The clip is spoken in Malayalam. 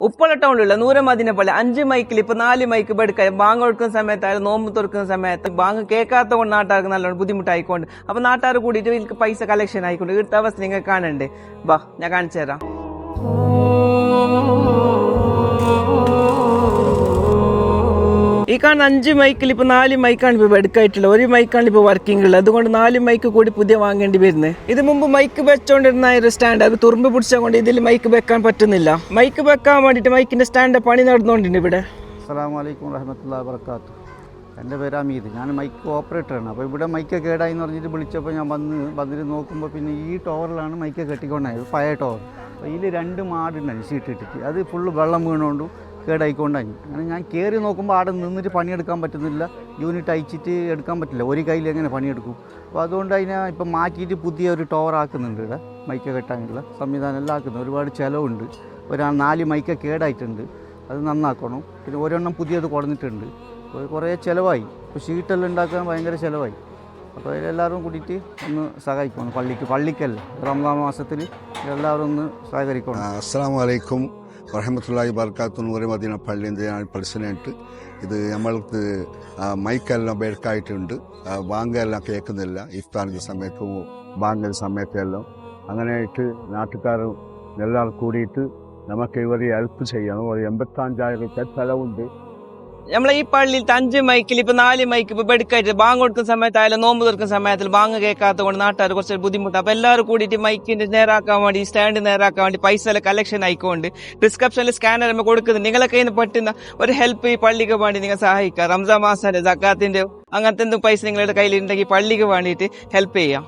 ഉപ്പള ടൗണിലുള്ള നൂരമദിനെ പോലെ 5 മൈക്കിൽ ഇപ്പൊ 4 മൈക്ക് എടുക്കാം. ബാങ്ക് കൊടുക്കുന്ന സമയത്തായാലും നോമ്പ് തുറക്കുന്ന സമയത്ത് ബാങ്ക് കേൾക്കാത്ത കൊണ്ട് നാട്ടുകാർക്ക് നല്ലോണം ബുദ്ധിമുട്ടായിക്കൊണ്ട് അപ്പൊ നാട്ടുകാർ കൂടിയിട്ട് എനിക്ക് പൈസ കളക്ഷൻ ആയിക്കൊണ്ട് ഇവിടുത്തെ അവസ്ഥ നിങ്ങൾ കാണണ്ടേ. ബാ ഞാൻ കാണിച്ചു തരാം. ഈ കാണുന്ന 5 മൈക്കിൽ ഇപ്പൊ 4 മൈക്കാണ് ഇപ്പൊ എടുക്കായിട്ടുള്ളത്. ഒരു മൈക്കാണ് ഇപ്പൊ വർക്കിംഗ് ഉള്ളത്. അതുകൊണ്ട് 4 മൈക്ക് കൂടി പുതിയ വാങ്ങേണ്ടി വരുന്നത്. ഇത് മുമ്പ് മൈക്ക് വെച്ചോണ്ടിരുന്ന ഒരു സ്റ്റാൻഡ് അത് തുറുമ്പ് പിടിച്ചുകൊണ്ട് ഇതിൽ മൈക്ക് വെക്കാൻ പറ്റുന്നില്ല. മൈക്ക് വെക്കാൻ വേണ്ടിട്ട് മൈക്കിന്റെ സ്റ്റാൻഡ് പണി നടന്നുകൊണ്ടിട്ടുണ്ട് ഇവിടെ. അസ്സലാമു അലൈക്കും വറഹ്മത്തുള്ളാഹി വബറകാതുഹു. എൻ്റെ പേര് അമീദ്. ഞാൻ മൈക്ക് ഓപ്പറേറ്ററാണ്. അപ്പോൾ ഇവിടെ മൈക്ക് കേടായി എന്ന് പറഞ്ഞിട്ട് വിളിച്ചപ്പോൾ ഞാൻ വന്നിട്ട് നോക്കുമ്പോൾ പിന്നെ ഈ ടവറിലാണ് മൈക്ക് കെട്ടിക്കൊണ്ടായത്, പഴയ ടവർ. അപ്പോൾ ഇതിൽ 2 മാടുണ്ടായി ഷീറ്റ് ഇട്ടിട്ട് അത് ഫുള്ള് വെള്ളം വീണുകൊണ്ടും കേടായിക്കൊണ്ടായി. അങ്ങനെ ഞാൻ കയറി നോക്കുമ്പോൾ അവിടെ നിന്നിട്ട് പണിയെടുക്കാൻ പറ്റുന്നില്ല. യൂണിറ്റ് അയച്ചിട്ട് എടുക്കാൻ പറ്റില്ല, ഒരു കയ്യിൽ എങ്ങനെ പണിയെടുക്കും. അപ്പോൾ അതുകൊണ്ട് അതിനെ ഇപ്പം മാറ്റിയിട്ട് പുതിയ ഒരു ടവർ ആക്കുന്നുണ്ട്. ഇവിടെ മൈക്ക് കെട്ടാനുള്ള സംവിധാനം എല്ലാം ആക്കുന്നത്. ഒരുപാട് ചിലവുണ്ട്. 4 മൈക്ക് കേടായിട്ടുണ്ട്, അത് നന്നാക്കണം. പിന്നെ ഒരെണ്ണം പുതിയത് കൊടുത്തിട്ടുണ്ട്. കുറേ ചിലവായി. ഇപ്പോൾ ഷീറ്റെല്ലാം ഉണ്ടാക്കാൻ ഭയങ്കര ചിലവായി. അപ്പോൾ എല്ലാവരും കൂടിയിട്ട് ഒന്ന് സഹായിക്കണം. പള്ളിക്കല്ല റമദാൻ മാസത്തിൽ എല്ലാവരും ഒന്ന് സഹകരിക്കണം. അസ്സലാമു അലൈക്കും വറഹ്മത്തുള്ളാഹി വബറകാതുഹു. നൂറെ മദീന പള്ളിൻ്റെ പ്രസിഡൻറ്റ്. ഇത് നമ്മൾക്ക് മൈക്കെല്ലാം ബെടുക്കായിട്ടുണ്ട്. ബാങ്കെല്ലാം കേൾക്കുന്നില്ല. ഇഫ്താറിൻ്റെ സമയത്തും ബാങ്കിൻ്റെ സമയത്തെല്ലാം അങ്ങനെയായിട്ട് നാട്ടുകാരും എല്ലാവരും കൂടിയിട്ട് നമുക്ക് ഇവരെ ഹെൽപ്പ് ചെയ്യണം. ഒരു 85,000 രൂപ ചിലവുണ്ട്. നമ്മളെ ഈ പള്ളിയിൽ 5 മൈക്കിൽ ഇപ്പൊ 4 മൈക്ക് ഇപ്പൊ എടുക്കായിട്ട് ബാങ്ക് കൊടുക്കുന്ന സമയത്തായാലും നോമ്പ് തുറക്കുന്ന സമയത്തിൽ ബാങ്ക് കേൾക്കാത്ത കൊണ്ട് നാട്ടുകാർ കുറച്ച് ബുദ്ധിമുട്ട്. അപ്പൊ എല്ലാവരും കൂടിയിട്ട് മൈക്കിന്റെ നേരാക്കാൻ വേണ്ടി സ്റ്റാൻഡ് നേരാക്കാൻ വേണ്ടി പൈസ എല്ലാം കളക്ഷൻ ആയിക്കൊണ്ട് ഡിസ്ക്രിപ്ഷനിൽ സ്കാനർ നമ്മൾ കൊടുക്കുന്നത്. നിങ്ങളെ കയ്യിൽ നിന്ന് പറ്റുന്ന ഒരു ഹെൽപ്പ് ഈ പള്ളിക്ക് വേണ്ടി നിങ്ങൾ സഹായിക്കുക. റംസാൻ മാസത്തിന്റെ സക്കാത്തിന്റെ അങ്ങനത്തെ എന്തും പൈസ നിങ്ങളുടെ കയ്യിൽ ഉണ്ടെങ്കിൽ പള്ളിക്ക് വേണ്ടിയിട്ട് ഹെൽപ്പ് ചെയ്യാം.